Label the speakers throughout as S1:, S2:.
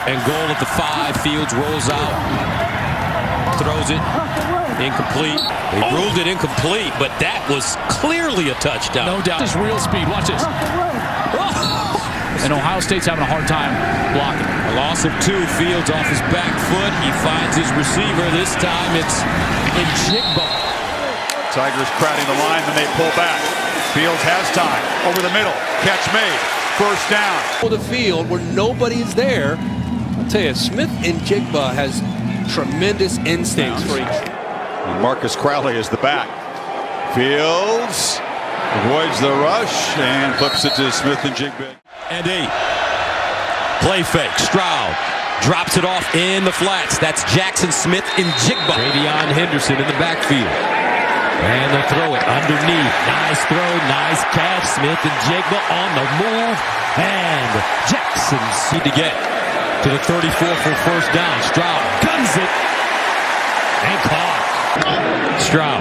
S1: And goal at the 5. Fields rolls out. Throws it. Incomplete. They ruled it incomplete, but that was clearly a touchdown.
S2: No doubt. This real speed. Watch this. And Ohio State's having a hard time blocking.
S1: A loss of 2. Fields off his back foot. He finds his receiver. This time it's Njigba.
S3: Tigers crowding the line, then they pull back. Fields has time. Over the middle. Catch made. First down.
S4: For the field where nobody's there. I'll tell you, Smith-Njigba has tremendous instincts for each.
S3: And Marcus Crowley is the back. Fields avoids the rush and flips it to Smith-Njigba.
S1: And 8. Play fake. Stroud drops it off in the flats. That's Jaxon Smith-Njigba. Ravion Henderson in the backfield. And they'll throw it underneath. Nice throw, nice catch. Smith-Njigba on the move. And Jaxon need to get to the 34 for first down. Stroud guns it. And caught. Stroud.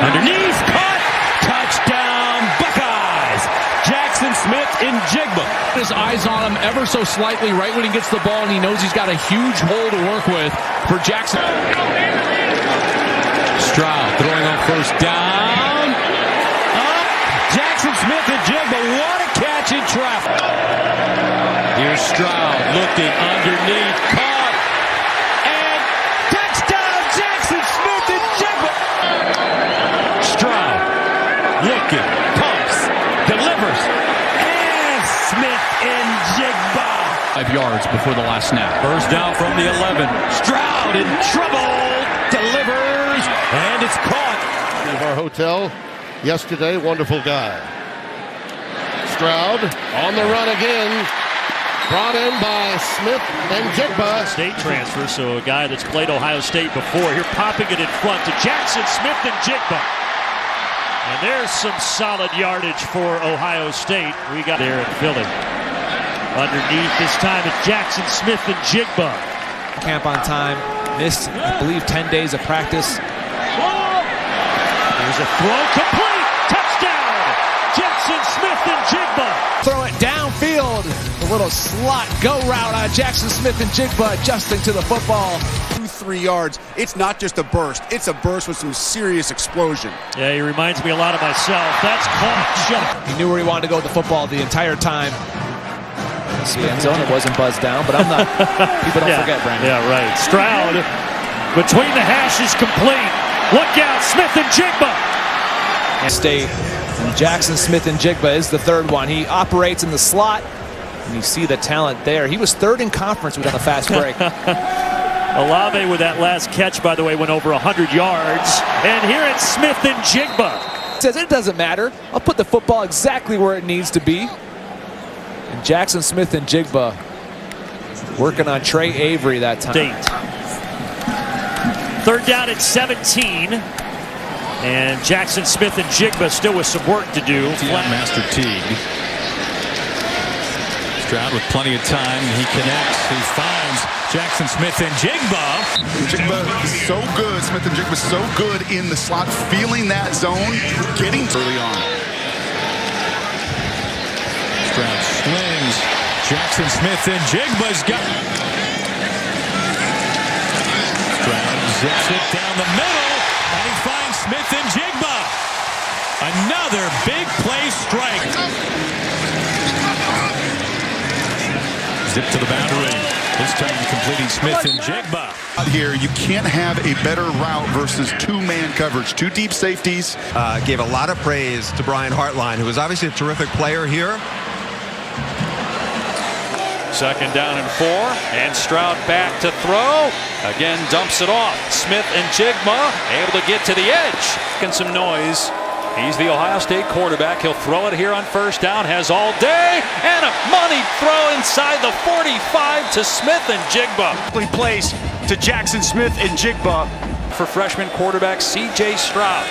S1: Underneath. Caught. Touchdown Buckeyes. Jaxon Smith-Njigba.
S2: His eyes on him ever so slightly right when he gets the ball, and he knows he's got a huge hole to work with for Jaxon.
S1: Stroud throwing on first down. Up. Jaxon Smith-Njigba. What a catch in traffic. Here's Stroud looking underneath. Caught. And touchdown Jaxon Smith-Njigba. Stroud looking. Pumps. Delivers. And Smith-Njigba.
S2: 5 yards before the last snap.
S1: First down from the 11. Stroud in trouble. Delivers. And it's caught.
S5: Of our hotel yesterday, wonderful guy. Stroud on the run again. Brought in by Smith-Njigba.
S6: State transfer, so a guy that's played Ohio State before. Here popping it in front to Jaxon Smith-Njigba. And there's some solid yardage for Ohio State. We got there in Philly. Underneath this time it's Jaxon Smith-Njigba.
S7: Camp on time. Missed, I believe, 10 days of practice.
S6: There's a throw complete. Touchdown. Jaxon Smith-Njigba.
S7: Throw it downfield. A little slot go route on Jaxon Smith-Njigba, adjusting to the football.
S8: 2-3 yards. It's not just a burst. It's a burst with some serious explosion.
S6: Yeah, he reminds me a lot of myself. That's caught.
S7: He knew where he wanted to go with the football the entire time. The end zone, it wasn't buzzed down, but I'm not. People don't forget, Brandon.
S6: Yeah, right. Stroud between the hashes complete. Look out, Smith-Njigba.
S7: State. And Jaxon Smith-Njigba is the third one. He operates in the slot, and you see the talent there. He was third in conference without a fast break.
S6: Olave with that last catch, by the way, went over 100 yards. And here it's Smith-Njigba.
S7: Says it doesn't matter. I'll put the football exactly where it needs to be. And Jaxon Smith-Njigba working on Trey Avery that time.
S6: Third down at 17. And Jaxon Smith-Njigba still with some work to do.
S1: Master Teague. Stroud with plenty of time. He connects. He finds Jaxon Smith-Njigba.
S8: Njigba is so good. Smith-Njigba is so good in the slot, feeling that zone, getting early on.
S1: Stroud slings. Jaxon Smith-Njigba's got. Stroud zips it down the middle. And he finds Smith-Njigba. Another big play strike. Zip to the boundary. This time completing Smith-Njigba.
S8: Here, you can't have a better route versus two-man coverage. Two deep safeties.
S9: Gave a lot of praise to Brian Hartline, who was obviously a terrific player here.
S6: Second down and 4, and Stroud back to throw. Again, dumps it off. Smith-Njigba able to get to the edge. Getting some noise. He's the Ohio State quarterback. He'll throw it here on first down. Has all day, and a money throw inside the 45 to Smith-Njigba.
S3: Place to Jaxon Smith-Njigba.
S6: For freshman quarterback C.J. Stroud.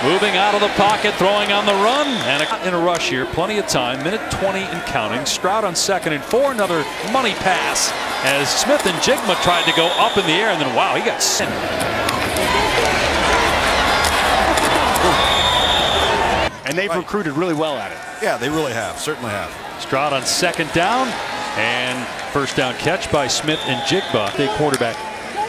S6: Moving out of the pocket, throwing on the run, and in a rush here. Plenty of time, minute 20 and counting. Stroud on 2nd and 4, another money pass as Smith-Njigba tried to go up in the air, and then wow, he got sent.
S3: And they've recruited really well at it.
S8: Yeah, they really have. Certainly have.
S6: Stroud on second down, and first down catch by Smith-Njigba, the quarterback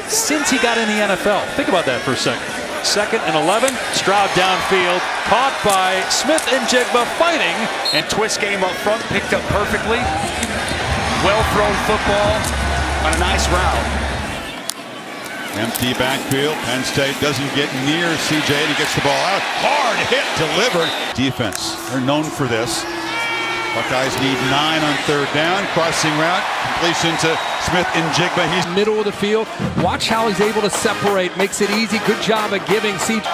S6: since he got in the NFL. Think about that for a second. 2nd and 11, Stroud downfield, caught by Smith-Njigba fighting, and twist game up front, picked up perfectly. Well thrown football on a nice route.
S3: Empty backfield. Penn State doesn't get near CJ, and he gets the ball out. Hard hit delivered. Defense, they're known for this. Buckeyes need 9 on 3rd down. Crossing route, completion to Smith-Njigba. He's
S4: Middle of the field. Watch how he's able to separate. Makes it easy. Good job of giving CJ.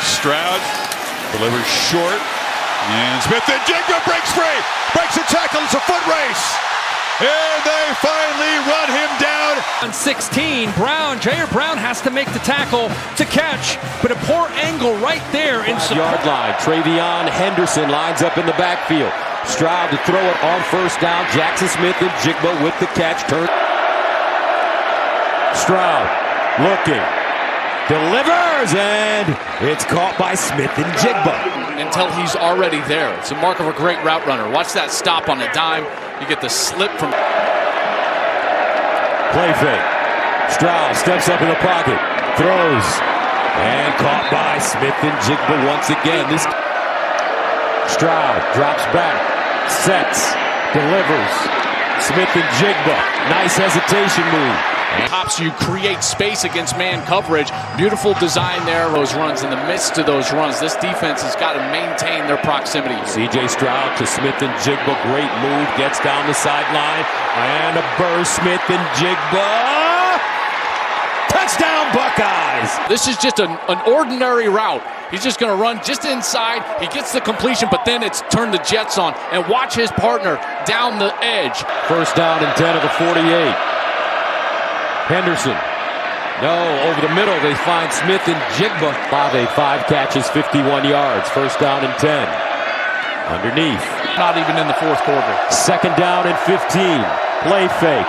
S3: Stroud delivers short, and Smith-Njigba breaks free. Breaks a tackle. It's a foot race. And they finally run him down.
S4: On 16, Jair Brown has to make the tackle to catch, but a poor angle right there.
S1: Yard line. Travion Henderson lines up in the backfield. Stroud to throw it on 1st down. Jaxon Smith-Njigba with the catch. Turn. Stroud looking. Delivers, and it's caught by Smith-Njigba.
S7: Until he's already there. It's a mark of a great route runner. Watch that stop on the dime. You get the slip from...
S1: Play fake. Stroud steps up in the pocket. Throws. And caught by Smith-Njigba once again. Stroud drops back. Sets. Delivers. Smith-Njigba. Nice hesitation move.
S7: Tops, you create space against man coverage. Beautiful design there. Those runs, in the midst of those runs, this defense has got to maintain their proximity.
S1: CJ Stroud to Smith-Njigba. Great move. Gets down the sideline. And a burst. Smith-Njigba. Touchdown, Buckeyes.
S7: This is just an ordinary route. He's just going to run just inside. He gets the completion, but then it's turn the jets on. And watch his partner down the edge.
S1: 1st down and 10 of the 48. Henderson. No, over the middle. They find Smith-Njigba. 5 catches, 51 yards. 1st down and 10. Underneath.
S7: Not even in the 4th quarter.
S1: 2nd down and 15. Play fake.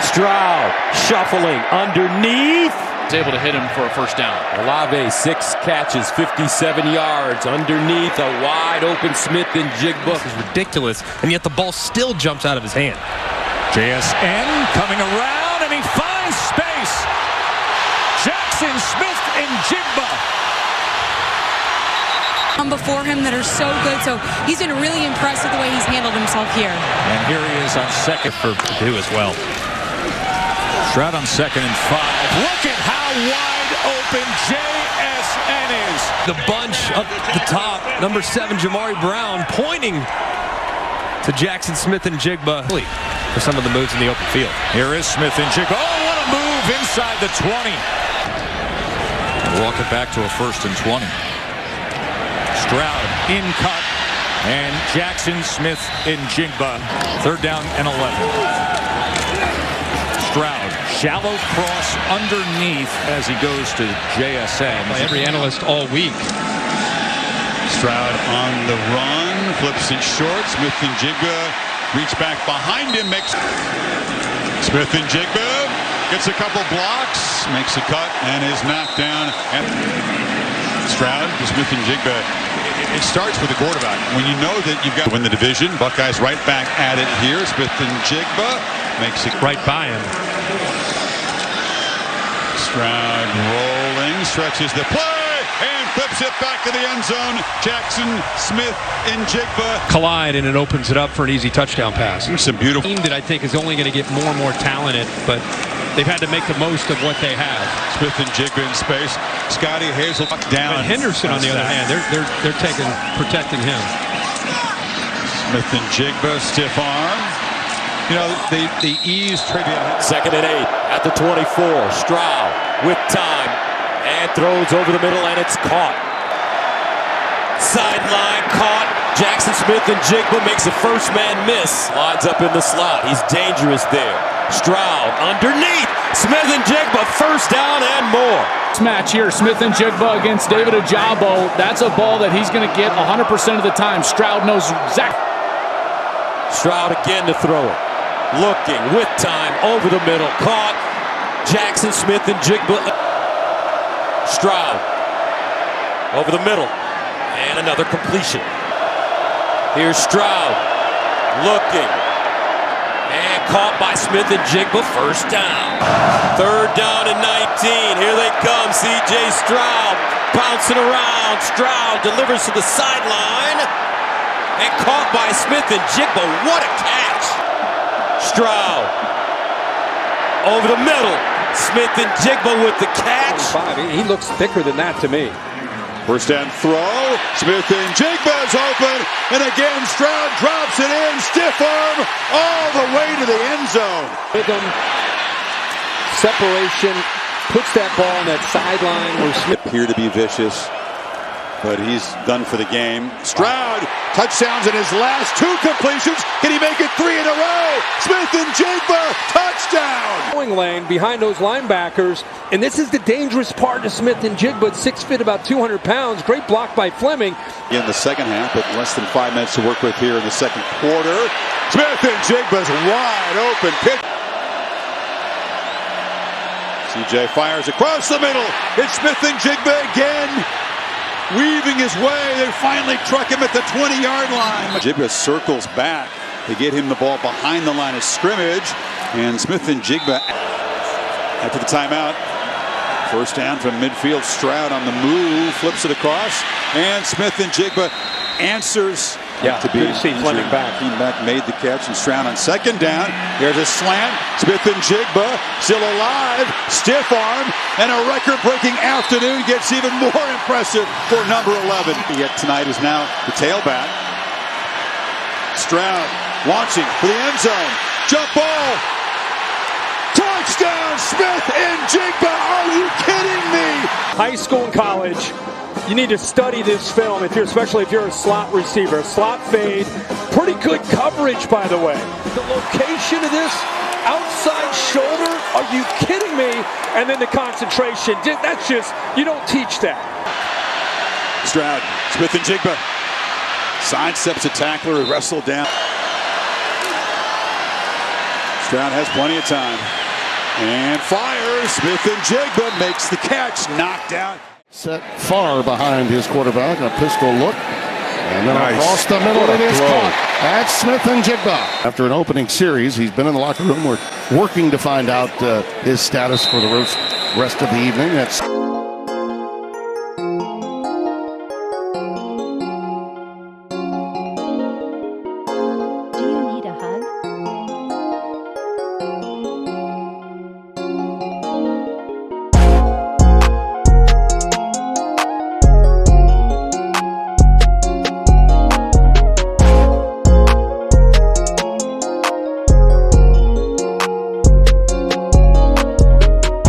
S1: Stroud shuffling underneath.
S7: He's able to hit him for a 1st down.
S1: Olave, 6 catches, 57 yards. Underneath, a wide open Smith-Njigba.
S4: This is ridiculous, and yet the ball still jumps out of his hand.
S6: JSN coming around, and he finds space. Jaxon Smith-Njigba.
S10: Before him that are so good, so he's been really impressed with the way he's handled himself here.
S6: And here he is on 2nd for Purdue as well. Stroud on 2nd and 5. Look at how wide open JSN is.
S4: The bunch up the top, number 7, Jamari Brown, pointing to Jaxon Smith-Njigba for some of the moves in the open field.
S6: Here is Smith-Njigba. Oh, what a move inside the 20. Walk it back to a 1st and 20. Stroud in cut, and Jaxon Smith-Njigba. 3rd down and 11. Stroud, shallow cross underneath as he goes to JSN.
S4: By every analyst all week.
S3: Stroud on the run, flips it short. Smith-Njigba reach back behind him, makes Smith-Njigba gets a couple blocks, makes a cut, and is knocked down. And Stroud to Smith-Njigba. It starts with the quarterback. When you know that you've got to win the division, Buckeyes right back at it here. Smith-Njigba makes it
S4: Right by him.
S3: Stroud rolling, stretches the play, and flips it back to the end zone. Jaxon Smith-Njigba.
S4: Collide, and it opens it up for an easy touchdown pass.
S3: Some beautiful.
S4: Team that I think is only going to get more and more talented, but they've had to make the most of what they have.
S3: Smith-Njigba in space. Scotty Hazel down.
S4: But Henderson, on the other hand, they're protecting him.
S3: Smith-Njigba, stiff arm. You know, they ease Travion.
S1: 2nd and 8 at the 24. Stroud with time and throws over the middle, and it's caught. Sideline caught. Jaxon Smith-Njigba makes a 1st man miss. Lines up in the slot. He's dangerous there. Stroud underneath. Smith-Njigba, 1st down and more.
S11: This match here, Smith-Njigba against David Ojabo. That's a ball that he's going to get 100% of the time. Stroud knows exactly.
S1: Stroud again to throw it. Looking with time over the middle. Caught. Jaxon Smith-Njigba. Stroud over the middle. And another completion. Here's Stroud looking. And caught by Smith-Njigba, first down. Third down and 19. Here they come. C.J. Stroud bouncing around. Stroud delivers to the sideline. And caught by Smith-Njigba. What a catch. Stroud over the middle. Smith-Njigba with the catch.
S12: He looks thicker than that to me.
S3: First down throw. Smith-Njigba's open. And again, Stroud drops it in. Stiff arm all the way to the end zone.
S12: Rhythm, separation, puts that ball on that sideline where Smith
S3: appear to be vicious, but he's done for the game. Stroud, touchdowns in his last 2 completions. Can he make it 3 in a row? Smith-Njigba, touchdown!
S12: Going lane behind those linebackers, and this is the dangerous part of Smith-Njigba. 6 feet, about 200 pounds. Great block by Fleming.
S3: In the second half, but less than 5 minutes to work with here in the second quarter. Smith-Njigba's wide open pitch. CJ fires across the middle. It's Smith-Njigba again. Weaving his way, they finally truck him at the 20-yard line. Njigba circles back to get him the ball behind the line of scrimmage. And Smith-Njigba, after the timeout, first down from midfield. Stroud on the move, flips it across. And Smith-Njigba answers.
S12: To be Fleming back.
S3: Made the catch, and Stroud on second down. There's a slant. Smith-Njigba still alive. Stiff arm, and a record-breaking afternoon gets even more impressive for number 11. Yet tonight is now the tailback. Stroud launching for the end zone. Jump ball. Touchdown, Smith-Njigba. Are you kidding me?
S11: High school and college. You need to study this film, especially if you're a slot receiver. Slot fade, pretty good coverage, by the way. The location of this outside shoulder, are you kidding me? And then the concentration, that's just, you don't teach that.
S3: Stroud, Smith-Njigba sidesteps a tackler, wrestled down. Stroud has plenty of time and fires. Smith-Njigba makes the catch, knocked out.
S5: Set far behind his quarterback, a pistol look, and then across the middle it is caught. That's Smith-Njigba. After an opening series, he's been in the locker room working to find out his status for the rest of the evening. That's